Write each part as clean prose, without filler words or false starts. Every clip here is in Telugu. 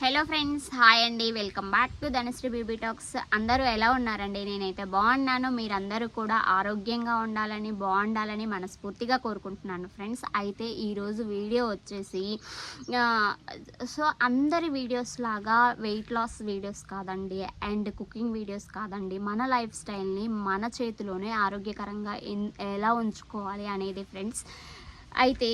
హలో ఫ్రెండ్స్, హాయ్ అండి. Welcome back to Dhanashree baby talks. అందరూ ఎలా ఉన్నారండి? నేనైతే బాగున్నాను. మీరందరూ కూడా ఆరోగ్యంగా ఉండాలని, బాగుండాలని మనస్ఫూర్తిగా కోరుకుంటున్నాను ఫ్రెండ్స్. అయితే ఈరోజు వీడియో వచ్చేసి సో అందరి వీడియోస్ లాగా వెయిట్ లాస్ వీడియోస్ కాదండి, అండ్ కుకింగ్ వీడియోస్ కాదండి. మన లైఫ్ స్టైల్ని మన చేతిలోనే ఆరోగ్యకరంగా ఎలా ఉంచుకోవాలి అనేది ఫ్రెండ్స్. అయితే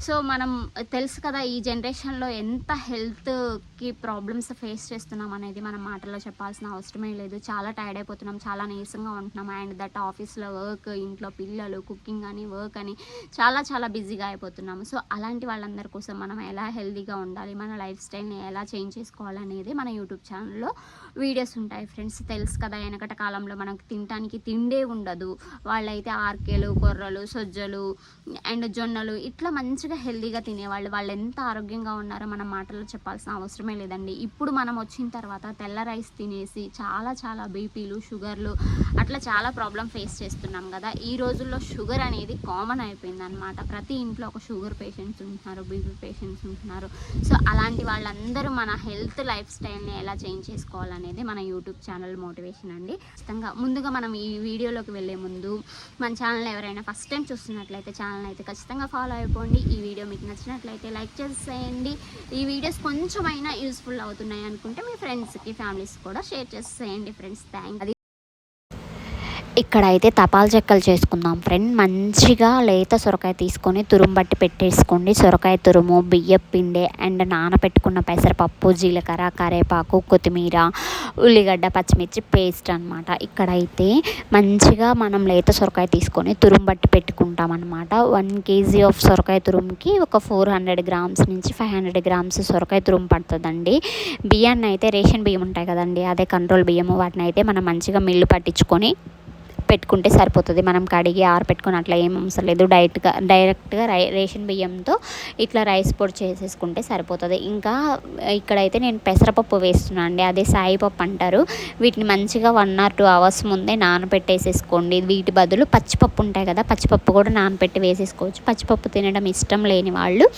సో మనం తెలుసు కదా, ఈ జనరేషన్లో ఎంత హెల్త్కి ప్రాబ్లమ్స్ ఫేస్ చేస్తున్నాం అనేది మనం మాటల్లో చెప్పాల్సిన అవసరమే లేదు. చాలా టైర్డ్ అయిపోతున్నాం, చాలా నీరసంగా ఉంటున్నాం. అండ్ దట్ ఆఫీస్లో వర్క్, ఇంట్లో పిల్లలు, కుకింగ్ అని, వర్క్ అని చాలా చాలా బిజీగా అయిపోతున్నాము. సో అలాంటి వాళ్ళందరి కోసం మనం ఎలా హెల్తీగా ఉండాలి, మన లైఫ్ స్టైల్ని ఎలా చేంజ్ చేసుకోవాలనేది మన యూట్యూబ్ ఛానల్లో వీడియోస్ ఉంటాయి ఫ్రెండ్స్. తెలుసు కదా, వెనకటి కాలంలో మనకు తినడానికి తిండే ఉండదు. వాళ్ళైతే ఆర్కేలు, కొర్రలు, సొజ్జలు అండ్ జొన్నలు ఇట్లా మంచిగా హెల్తీగా తినేవాళ్ళు. వాళ్ళు ఎంత ఆరోగ్యంగా ఉన్నారో మనం మాటల్లో చెప్పాల్సిన అవసరమే లేదండి. ఇప్పుడు మనం వచ్చిన తర్వాత తెల్ల రైస్ తినేసి చాలా చాలా బీపీలు, షుగర్లు అట్లా చాలా ప్రాబ్లం ఫేస్ చేస్తున్నాం కదా. ఈ రోజుల్లో షుగర్ అనేది కామన్ అయిపోయింది అనమాట. ప్రతి ఇంట్లో ఒక షుగర్ పేషెంట్స్ ఉంటున్నారు, బీపీ పేషెంట్స్ ఉంటున్నారు. సో అలాంటి వాళ్ళందరూ మన హెల్త్ లైఫ్ స్టైల్ని ఎలా చేంజ్ చేసుకోవాలనేది మన యూట్యూబ్ ఛానల్ మోటివేషన్ అండి. ఖచ్చితంగా ముందుగా మనం ఈ వీడియోలోకి వెళ్ళే ముందు మన ఛానల్ ఎవరైనా ఫస్ట్ టైం చూస్తున్నట్లయితే ఛానల్ అయితే ఖచ్చితంగా ఫాలో అయిపోండి. ఈ వీడియో మీకు నచ్చినట్లయితే లైక్ చేసేయండి. ఈ వీడియోస్ కొంచెమైనా యూస్ఫుల్ అవుతున్నాయి అనుకుంటే మీ ఫ్రెండ్స్కి, ఫ్యామిలీస్ కూడా షేర్ చేసేయండి ఫ్రెండ్స్. థ్యాంక్. ఇక్కడైతే తపాల చెక్కలు చేసుకుందాం ఫ్రెండ్. మంచిగా లేత సొరకాయ తీసుకొని తురుము పెట్టేసుకోండి. సొరకాయ తురుము, బియ్యం పిండి అండ్ నానబెట్టుకున్న పెసరపప్పు, జీలకర్ర, కరివేపాకు, కొత్తిమీర, ఉల్లిగడ్డ, పచ్చిమిర్చి పేస్ట్ అనమాట. ఇక్కడైతే మంచిగా మనం లేత సొరకాయ తీసుకొని తురుము పెట్టుకుంటాం అనమాట. 1 kg ఆఫ్ సొరకాయ తురుముకి ఒక 400 grams నుంచి 500 grams సొరకాయ తురుము పడుతుందండి. బియ్యాన్ని అయితే రేషన్ బియ్యం ఉంటాయి కదండి, అదే కంట్రోల్ బియ్యము, వాటిని అయితే మనం మంచిగా మిల్లు పట్టించుకొని పెట్టుకుంటే సరిపోతుంది. మనం కడిగి ఆరపెట్టుకొని అట్లా ఏం అవసరం లేదు. డైరెక్ట్గా రేషన్ బియ్యంతో ఇట్లా రైస్ పొడి చేసేసుకుంటే సరిపోతుంది. ఇంకా ఇక్కడైతే నేను పెసరపప్పు వేస్తున్నాను అండి, అదే సాయిపప్పు అంటారు. వీటిని మంచిగా 1 or 2 hours ముందే నానబెట్టేసేసుకోండి. వీటి బదులు పచ్చిపప్పు ఉంటాయి కదా, పచ్చిపప్పు కూడా నానబెట్టి వేసేసుకోవచ్చు. పచ్చిపప్పు తినడం ఇష్టం లేని వాళ్ళు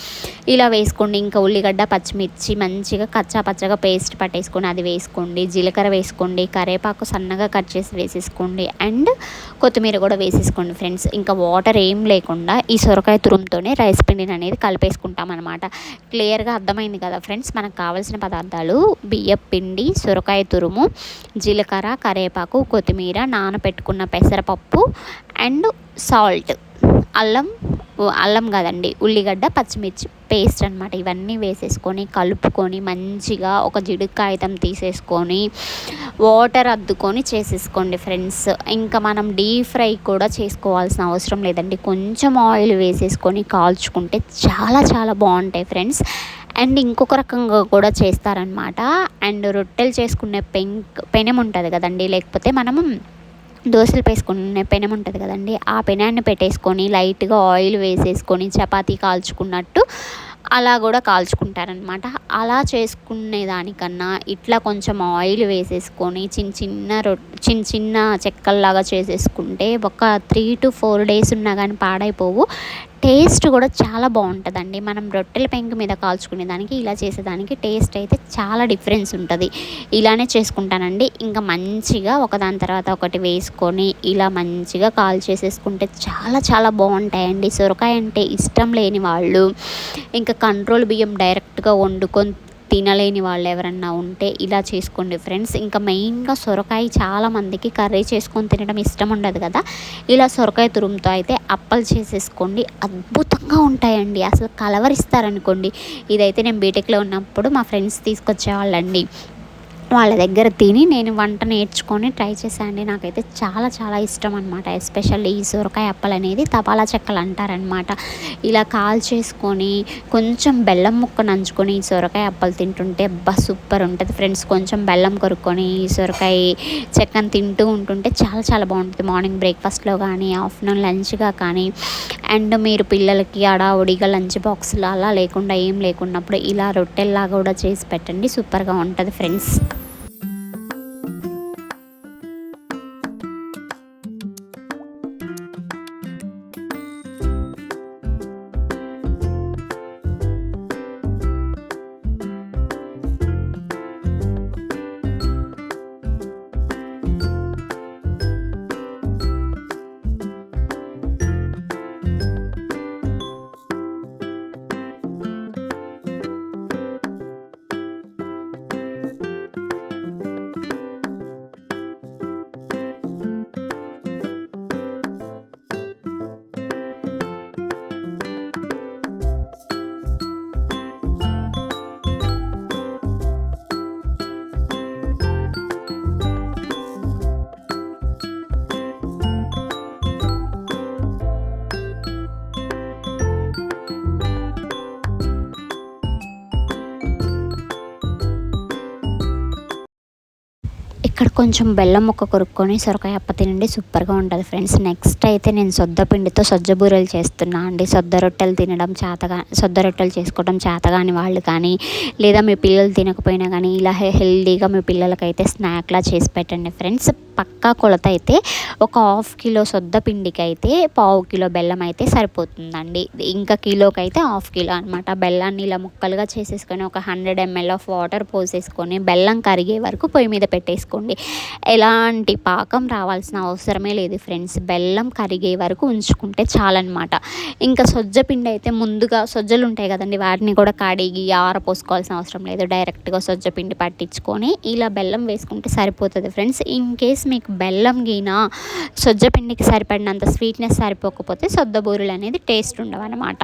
ఇలా వేసుకోండి. ఇంకా ఉల్లిగడ్డ, పచ్చిమిర్చి మంచిగా కచ్చా పచ్చగా పేస్ట్ పట్టేసుకొని అది వేసుకోండి. జీలకర్ర వేసుకోండి, కరివేపాకు సన్నగా కట్ చేసి వేసేసుకోండి, అండ్ కొత్తిమీర కూడా వేసేసుకోండి ఫ్రెండ్స్. ఇంకా వాటర్ ఏం లేకుండా ఈ సొరకాయ తురుముతోనే రైస్ పిండిని అనేది కలిపేసుకుంటాం అనమాట. క్లియర్గా అర్థమైంది కదా ఫ్రెండ్స్. మనకు కావాల్సిన పదార్థాలు బియ్యం పిండి, సొరకాయ తురుము, జీలకర్ర, కరివేపాకు, కొత్తిమీర, నానబెట్టుకున్న పెసరపప్పు అండ్ సాల్ట్, అల్లం కాదండి, ఉల్లిగడ్డ, పచ్చిమిర్చి పేస్ట్ అనమాట. ఇవన్నీ వేసేసుకొని కలుపుకొని మంచిగా ఒక జిడ్డు కాగితం తీసేసుకొని వాటర్ అద్దుకొని చేసేసుకోండి ఫ్రెండ్స్. ఇంకా మనం డీప్ ఫ్రై కూడా చేసుకోవాల్సిన అవసరం లేదండి. కొంచెం ఆయిల్ వేసేసుకొని కాల్చుకుంటే చాలా చాలా బాగుంటాయి ఫ్రెండ్స్. అండ్ ఇంకొక రకంగా కూడా చేస్తారనమాట. అండ్ రొట్టెలు చేసుకునే పెనం ఉంటుంది కదండి, లేకపోతే మనము దోశలు వేసుకునే పెనం ఉంటుంది కదండి, ఆ పెనాన్ని పెట్టేసుకొని లైట్గా ఆయిల్ వేసేసుకొని చపాతీ కాల్చుకున్నట్టు అలా కూడా కాల్చుకుంటారనమాట. అలా చేసుకునే దానికన్నా ఇట్లా కొంచెం ఆయిల్ వేసేసుకొని చిన్న చిన్న చెక్కల్లాగా చేసేసుకుంటే ఒక 3 to 4 days ఉన్నా కానీ పాడైపోవు. టేస్ట్ కూడా చాలా బాగుంటుందండి. మనం రొట్టెల పెంకు మీద కాల్చుకునే దానికి ఇలా చేసేదానికి టేస్ట్ అయితే చాలా డిఫరెన్స్ ఉంటుంది. ఇలానే చేసుకుంటానండి. ఇంకా మంచిగా ఒకదాని తర్వాత ఒకటి వేసుకొని ఇలా మంచిగా కాల్చేసేసుకుంటే చాలా చాలా బాగుంటాయండి. సొరకాయ అంటే ఇష్టం లేని వాళ్ళు, ఇంకా కంట్రోల్ బియ్యం డైరెక్ట్గా వండుకొని తినలేని వాళ్ళు ఎవరన్నా ఉంటే ఇలా చేసుకోండి ఫ్రెండ్స్. ఇంకా మెయిన్గా సొరకాయ చాలామందికి కర్రీ చేసుకొని తినడం ఇష్టం ఉండదు కదా. ఇలా సొరకాయ తురుముతో అయితే అప్పలు చేసేసుకోండి, అద్భుతంగా ఉంటాయండి. అసలు కలవరిస్తారనుకోండి. ఇదైతే నేను బీటెక్లో ఉన్నప్పుడు మా ఫ్రెండ్స్ తీసుకొచ్చేవాళ్ళండి. వాళ్ళ దగ్గర తిని నేను వంట నేర్చుకొని ట్రై చేశానండి. నాకైతే చాలా చాలా ఇష్టం అనమాట. ఎస్పెషల్లీ ఈ సొరకాయ అప్పలు అనేది తపాలా చెక్కలు అంటారనమాట. ఇలా కాల్చేసుకొని కొంచెం బెల్లం ముక్క నంచుకొని ఈ సొరకాయ అప్పలు తింటుంటే సూపర్ ఉంటుంది ఫ్రెండ్స్. కొంచెం బెల్లం కొరుక్కొని ఈ సొరకాయ చెక్కను తింటూ ఉంటుంటే చాలా చాలా బాగుంటుంది. మార్నింగ్ బ్రేక్ఫాస్ట్లో కానీ, ఆఫ్టర్నూన్ లంచ్గా కానీ, అండ్ మీరు పిల్లలకి అడావుడిగా లంచ్ బాక్స్లో అలా లేకుండా ఏం లేకున్నప్పుడు ఇలా రొట్టెల్లాగా కూడా చేసి పెట్టండి, సూపర్గా ఉంటుంది ఫ్రెండ్స్. ఇక్కడ కొంచెం బెల్లం ముక్క కొరుక్కొని సొరకాయ అప్ప తినండి, సూపర్గా ఉంటుంది ఫ్రెండ్స్. నెక్స్ట్ అయితే నేను సొద్ద పిండితో సొజ్జ బూరెలు చేస్తున్నా అండి. సొద్ద రొట్టెలు తినడం సొద్ద రొట్టెలు చేసుకోవడం చేతగాని వాళ్ళు కానీ, లేదా మీ పిల్లలు తినకపోయినా కానీ ఇలా హెల్దీగా మీ పిల్లలకైతే స్నాక్లా చేసి పెట్టండి ఫ్రెండ్స్. పక్కా కొలత అయితే ఒక 1/2 కిలో సొద్ద పిండికి అయితే 1/4 కిలో బెల్లం అయితే సరిపోతుందండి. ఇంకా కిలోకి అయితే 1/2 కిలో అనమాట. బెల్లాన్ని ఇలా ముక్కలుగా చేసేసుకొని ఒక 100 ml ఆఫ్ వాటర్ పోసేసుకొని బెల్లం కరిగే వరకు పొయ్యి మీద పెట్టేసుకోండి. ఎలాంటి పాకం రావాల్సిన అవసరమే లేదు ఫ్రెండ్స్. బెల్లం కరిగే వరకు ఉంచుకుంటే చాలన్నమాట. ఇంకా సొజ్జ పిండి అయితే ముందుగా సొజ్జలు ఉంటాయి కదండి, వాటిని కూడా కడిగి ఆరపోసుకోవాల్సిన అవసరం లేదు. డైరెక్ట్గా సొజ్జ పిండి పట్టించుకొని ఇలా బెల్లం వేసుకుంటే సరిపోతుంది ఫ్రెండ్స్. ఇన్ కేస్ మీకు బెల్లం గిన సొజ్జ పిండికి సరిపడినంత స్వీట్నెస్ సరిపోకపోతే సొద్ద బూరెలు అనేది టేస్ట్ ఉండవన్నమాట.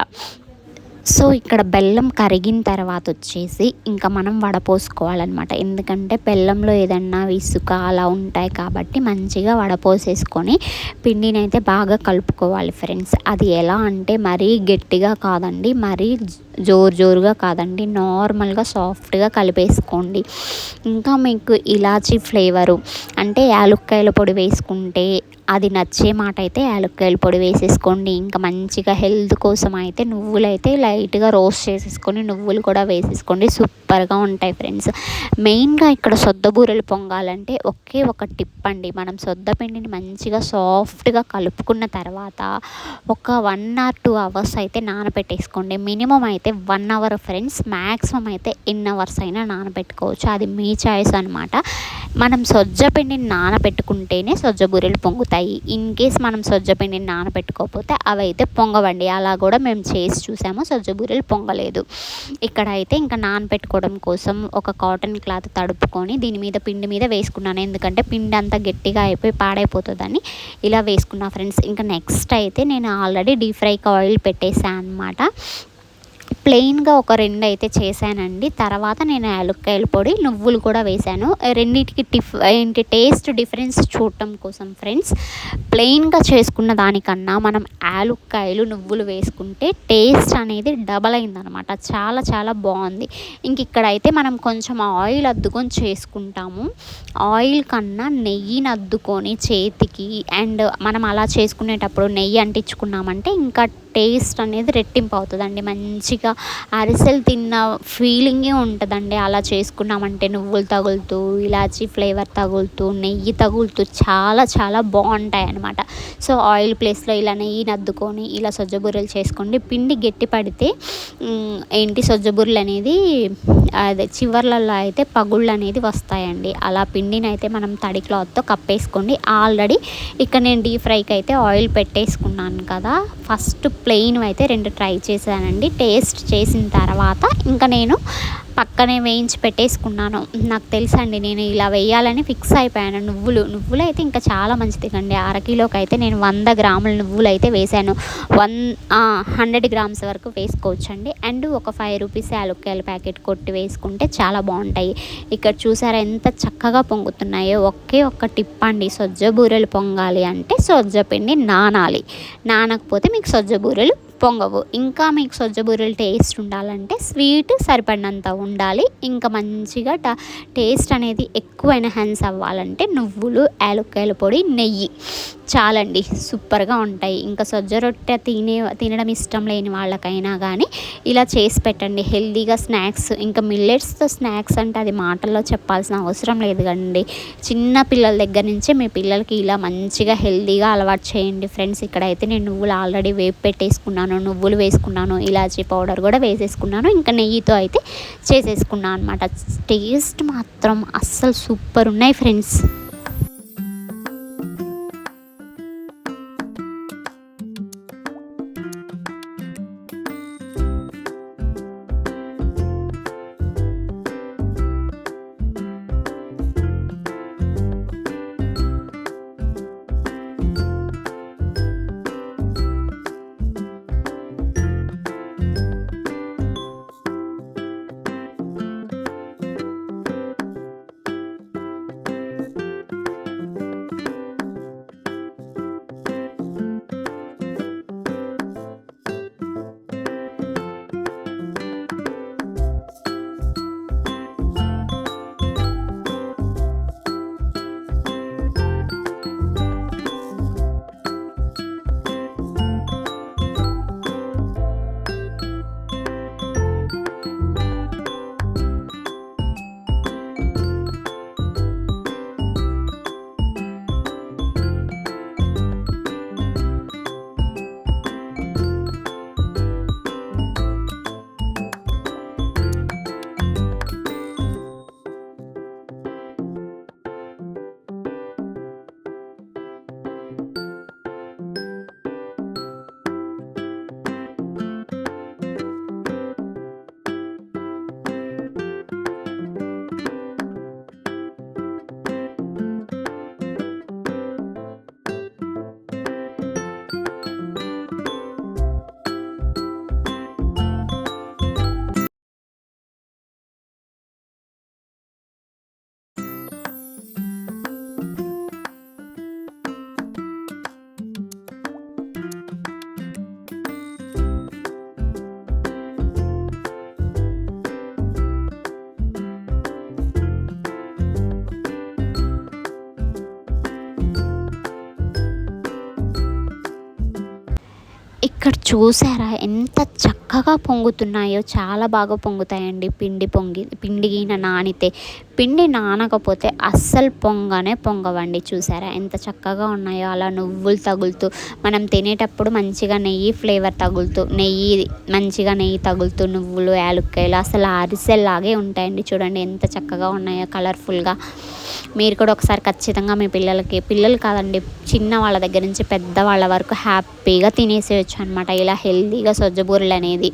సో ఇక్కడ బెల్లం కరిగిన తర్వాత వచ్చేసి ఇంకా మనం వడపోసుకోవాలన్నమాట. ఎందుకంటే బెల్లంలో ఏదన్నా ఇసుక అలా ఉంటాయి కాబట్టి మంచిగా వడపోసేసుకొని పిండిని అయితే బాగా కలుపుకోవాలి ఫ్రెండ్స్. అది ఎలా అంటే మరీ గట్టిగా కాదండి, మరీ జోరుగా కాదండి, నార్మల్గా సాఫ్ట్గా కలిపేసుకోండి. ఇంకా మీకు ఇలాచీ ఫ్లేవరు అంటే యాలుక్కాయల పొడి వేసుకుంటే అది నచ్చే మాట అయితే యాలక్కాయల పొడి వేసేసుకోండి. ఇంకా మంచిగా హెల్త్ కోసం అయితే నువ్వులు అయితే లైట్గా రోస్ట్ చేసేసుకొని నువ్వులు కూడా వేసేసుకోండి, సూపర్గా ఉంటాయి ఫ్రెండ్స్. మెయిన్గా ఇక్కడ సొద్ద బూరెలు పొంగాలంటే ఒకే ఒక టిప్ అండి. మనం సొద్ద పిండిని మంచిగా సాఫ్ట్గా కలుపుకున్న తర్వాత ఒక 1 or 2 అవర్స్ అయితే నానబెట్టేసుకోండి. మినిమం అయితే 1 అవర్ ఫ్రెండ్స్, మ్యాక్సిమం అయితే ఎన్ని అవర్స్ అయినా నానబెట్టుకోవచ్చు, అది మీ చాయిస్ అనమాట. మనం సొజ్జ పిండిని నానబెట్టుకుంటేనే సొజ్జ బూరెలు పొంగుతాయి. ఇన్ కేస్ మనం సొజ్జ పిండిని నానబెట్టుకోకపోతే అవి అయితే పొంగవండి. అలా కూడా మేము చేసి చూసాము, సొజ్జ బూరెలు పొంగలేదు. ఇక్కడ అయితే ఇంకా నానబెట్టుకోవడం కోసం ఒక కాటన్ క్లాత్ తడుపుకొని దీని మీద పిండి మీద వేసుకున్నాను. ఎందుకంటే పిండి అంతా గట్టిగా అయిపోయి పాడైపోతుందని ఇలా వేసుకున్నా ఫ్రెండ్స్. ఇంకా నెక్స్ట్ అయితే నేను ఆల్రెడీ డీప్ ఫ్రైకి ఆయిల్ పెట్టేసాను అనమాట. ప్లెయిన్గా ఒక 2 అయితే చేశానండి. తర్వాత నేను యాలక్కాయల పొడి నువ్వులు కూడా వేశాను. రెండింటికి టేస్ట్ డిఫరెన్స్ చూడటం కోసం ఫ్రెండ్స్, ప్లెయిన్గా చేసుకున్న దానికన్నా మనం యాలక్కాయలు నువ్వులు వేసుకుంటే టేస్ట్ అనేది డబల్ అయిందనమాట. చాలా చాలా బాగుంది. ఇంక ఇక్కడైతే మనం కొంచెం ఆయిల్ అద్దుకొని చేసుకుంటాము. ఆయిల్ కన్నా నెయ్యిని అద్దుకొని చేతికి, అండ్ మనం అలా చేసుకునేటప్పుడు నెయ్యి అంటించుకున్నామంటే ఇంకా టేస్ట్ అనేది రెట్టింపు అవుతుందండి. మంచిగా అరిసెలు తిన్న ఫీలింగే ఉంటుందండి అలా చేసుకున్నామంటే. నువ్వులు తగులుతూ, ఇలాచీ ఫ్లేవర్ తగులుతూ, నెయ్యి తగులుతూ చాలా చాలా బాగుంటాయి అన్నమాట. సో ఆయిల్ ప్లేస్లో ఇలా నెయ్యిని అద్దుకొని ఇలా సొజ్జ బూరెలు చేసుకోండి. పిండి గట్టి పడితే సొజ్జ బూరెలు అనేది అదే చివర్లలో అయితే పగుళ్ళు అనేది వస్తాయండి. అలా పిండిని అయితే మనం తడి క్లాత్తో కప్పేసుకోండి. ఆల్రెడీ ఇక్కడ నేను డీప్ ఫ్రైకి అయితే ఆయిల్ పెట్టేసుకున్నాను కదా. ఫస్ట్ ప్లెయిన్ అయితే 2 ట్రై చేశానండి. టేస్ట్ చేసిన తర్వాత ఇంకా నేను పక్కనే వేయించి పెట్టేసుకున్నాను. నాకు తెలుసండి, నేను ఇలా వేయాలని ఫిక్స్ అయిపోయాను. నువ్వులు అయితే ఇంకా చాలా మంచిది కండి. 1/2 కిలోకి అయితే నేను 100 గ్రాముల నువ్వులు అయితే వేశాను. 100 గ్రామ్స్ వరకు వేసుకోవచ్చండి. అండ్ ఒక 5 రూపీస్ యాలక్కాయల ప్యాకెట్ కొట్టి వేసుకుంటే చాలా బాగుంటాయి. ఇక్కడ చూసారా ఎంత చక్కగా పొంగుతున్నాయో. ఒకే ఒక్క టిప్ అండి, సొజ్జ బూరెలు పొంగాలి అంటే సొజ్జ పిండి నానాలి. నానకపోతే మీకు సొజ్జ బూరెలు పొంగవు. ఇంకా మీకు సొజ్జ బూరెలు టేస్ట్ ఉండాలంటే స్వీట్ సరిపడినంత ఉండాలి. ఇంకా మంచిగా టేస్ట్ అనేది ఎక్కువ ఎన్హాన్స్ అవ్వాలంటే నువ్వులు, యాలక్కాయల పొడి, నెయ్యి చాలండి, సూపర్గా ఉంటాయి. ఇంకా సొజ్జ రొట్టె తినడం ఇష్టం లేని వాళ్ళకైనా కానీ ఇలా చేసి పెట్టండి. హెల్తీగా స్నాక్స్, ఇంకా మిల్లెట్స్తో స్నాక్స్ అంటే అది మాటల్లో చెప్పాల్సిన అవసరం లేదు కండి. చిన్న పిల్లల దగ్గర నుంచి మీ పిల్లలకి ఇలా మంచిగా హెల్తీగా అలవాటు చేయండి ఫ్రెండ్స్. ఇక్కడైతే నేను నువ్వులు ఆల్రెడీ వేపు పెట్టేసుకున్నాను, నువ్వులు వేసుకున్నాను, ఇలాచీ పౌడర్ కూడా వేసేసుకున్నాను, ఇంకా నెయ్యితో అయితే చేసేసుకున్నాను అనమాట. టేస్ట్ మాత్రం అస్సలు సూపర్ ఉన్నాయి ఫ్రెండ్స్. ఇక్కడ చూసారా ఎంత చక్కగా పొంగుతున్నాయో, చాలా బాగా పొంగుతాయండి. పిండి గిన నానితే, పిండి నానకపోతే అస్సలు పొంగవండి. చూసారా ఎంత చక్కగా ఉన్నాయో. అలా నువ్వులు తగులుతూ మనం తినేటప్పుడు మంచిగా నెయ్యి ఫ్లేవర్ తగులుతూ, మంచిగా నెయ్యి తగులుతూ, నువ్వులు యాలుక్కాయలు అసలు అరిసెల్లాగే ఉంటాయండి. చూడండి ఎంత చక్కగా ఉన్నాయో కలర్ఫుల్గా. మీరు కూడా ఒకసారి ఖచ్చితంగా మీ పిల్లలు కాదండి, చిన్న వాళ్ళ దగ్గర నుంచి పెద్దవాళ్ళ వరకు హ్యాపీగా తినేసేయచ్చు అనమాట. ఇలా హెల్తీగా సొజ్జబూరలు అనేది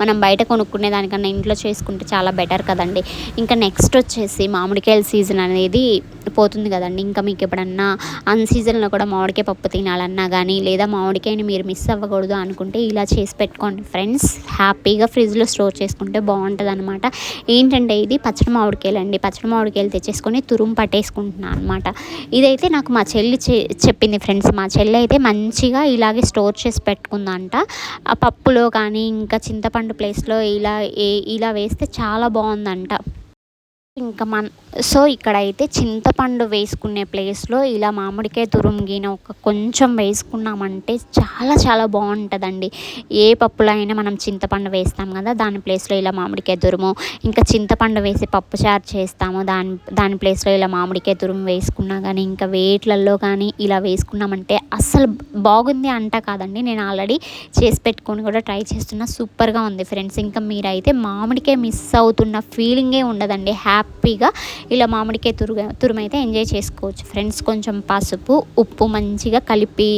మనం బయట కొనుక్కునే దానికన్నా ఇంట్లో చేసుకుంటే చాలా బెటర్ కదండి. ఇంకా నెక్స్ట్ వచ్చేసి మామిడికాయల సీజన్ అనేది పోతుంది కదండి. ఇంకా మీకు ఎప్పుడన్నా అన్ సీజన్లో కూడా మామిడికాయ పప్పు తినాలన్నా కానీ, లేదా మామిడికాయని మీరు మిస్ అవ్వకూడదు అనుకుంటే ఇలా చేసి పెట్టుకోండి ఫ్రెండ్స్. హ్యాపీగా ఫ్రిడ్జ్లో స్టోర్ చేసుకుంటే బాగుంటుంది అనమాట. ఏంటంటే ఇది పచ్చడి మామిడికాయలు అండి. పచ్చడి మామిడికాయలు తెచ్చేసుకొని తురుము పట్టేసుకుంటున్నాను అనమాట. ఇదైతే నాకు మా చెల్లి చెప్పింది ఫ్రెండ్స్. మా చెల్లి అయితే మంచిగా ఇలాగే స్టోర్ చేసి పెట్టుకుందంట. ఆ పప్పులో కానీ ఇంకా చింతపండు ప్లేస్లో ఇలా వేస్తే చాలా బాగుందంట. ఇంకా సో ఇక్కడైతే చింతపండు వేసుకునే ప్లేస్లో ఇలా మామిడికాయ తురుముగిన కొంచెం వేసుకున్నామంటే చాలా చాలా బాగుంటుందండి. ఏ పప్పులో అయినా మనం చింతపండు వేస్తాం కదా, దాని ప్లేస్లో ఇలా మామిడికాయ తురుము, ఇంకా చింతపండు వేసి పప్పుచారు చేస్తాము, దాని ప్లేస్లో ఇలా మామిడికాయ తురుము వేసుకున్నా కానీ, ఇంకా వేట్లల్లో కానీ ఇలా వేసుకున్నామంటే అస్సలు బాగుంది అంట కాదండి. నేను ఆల్రెడీ చేసి పెట్టుకొని కూడా ట్రై చేస్తున్నా, సూపర్గా ఉంది ఫ్రెండ్స్. ఇంకా మీరైతే మామిడికాయ మిస్ అవుతున్న ఫీలింగే ఉండదండి. హ్యాపీగా ఇలా మామిడికాయ తురుము అయితే ఎంజాయ్ చేసుకోవచ్చు ఫ్రెండ్స్. కొంచెం పసుపు ఉప్పు మంచిగా కలిపి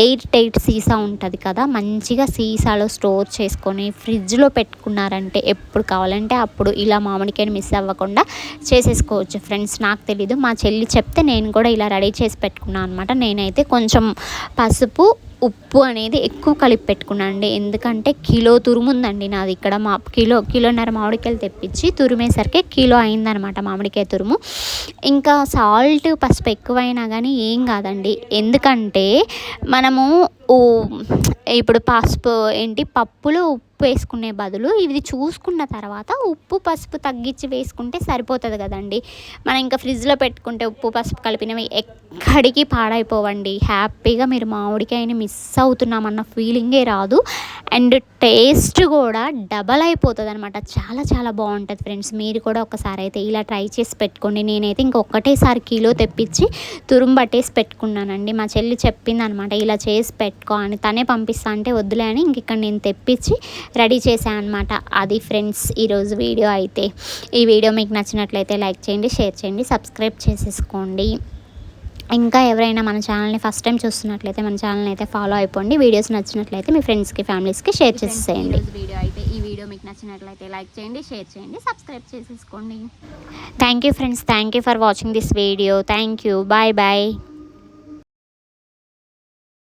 ఎయిర్ టైట్ సీసా ఉంటుంది కదా, మంచిగా సీసాలో స్టోర్ చేసుకొని ఫ్రిడ్జ్లో పెట్టుకున్నారంటే ఎప్పుడు కావాలంటే అప్పుడు ఇలా మామిడికాయని మిస్ అవ్వకుండా చేసేసుకోవచ్చు ఫ్రెండ్స్. నాకు తెలీదు, మా చెల్లి చెప్తే నేను కూడా ఇలా రెడీ చేసి పెట్టుకున్నాను అనమాట. నేనైతే కొంచెం పసుపు ఉప్పు అనేది ఎక్కువ కలిపి పెట్టుకున్నాను అండి. ఎందుకంటే కిలో తురుము ఉందండి నాది ఇక్కడ. కిలోన్నర మామిడికాయలు తెప్పించి తురిమేసరికి కిలో అయిందనమాట మామిడికాయ తురుము. ఇంకా సాల్ట్ పసుపు ఎక్కువైనా కానీ ఏం కాదండి. ఎందుకంటే మనము ఇప్పుడు పప్పులో ఉప్పు వేసుకునే బదులు ఇది చూసుకున్న తర్వాత ఉప్పు పసుపు తగ్గించి వేసుకుంటే సరిపోతుంది కదండి. మనం ఇంకా ఫ్రిడ్జ్లో పెట్టుకుంటే ఉప్పు పసుపు కలిపినవి ఎక్కడికి పాడైపోవండి. హ్యాపీగా మీరు మామిడికాయని మిస్ అవుతున్నామన్న ఫీలింగే రాదు. అండ్ టేస్ట్ కూడా డబల్ అయిపోతుంది అనమాట. చాలా చాలా బాగుంటుంది ఫ్రెండ్స్. మీరు కూడా ఒకసారి అయితే ఇలా ట్రై చేసి పెట్టుకోండి. నేనైతే ఇంకొకటేసారి కిలో తెప్పించి తురుము పట్టేసి పెట్టుకున్నానండి. మా చెల్లి చెప్పింది అనమాట ఇలా చేసి పెట్టుకో అని. తనే పంపిస్తా అంటే వద్దులే అని ఇక్కడ నేను తెప్పించి రెడీ చేశాను అనమాట. అది ఫ్రెండ్స్ ఈరోజు వీడియో అయితే. ఈ వీడియో మీకు నచ్చినట్లయితే లైక్ చేయండి, షేర్ చేయండి, సబ్స్క్రైబ్ చేసేసుకోండి. ఇంకా ఎవరైనా మన ఛానల్ని ఫస్ట్ టైం చూస్తున్నట్లయితే మన ఛానల్ని అయితే ఫాలో అయిపోండి. వీడియోస్ నచ్చినట్లయితే మీ ఫ్రెండ్స్కి ఫ్యామిలీస్కి షేర్ చేసేయండి. ఈ వీడియో మీకు నచ్చినట్లయితే లైక్ చేయండి, షేర్ చేయండి, సబ్స్క్రైబ్ చేసేసుకోండి. Thank you friends, thank you for watching this video. Thank you, bye bye.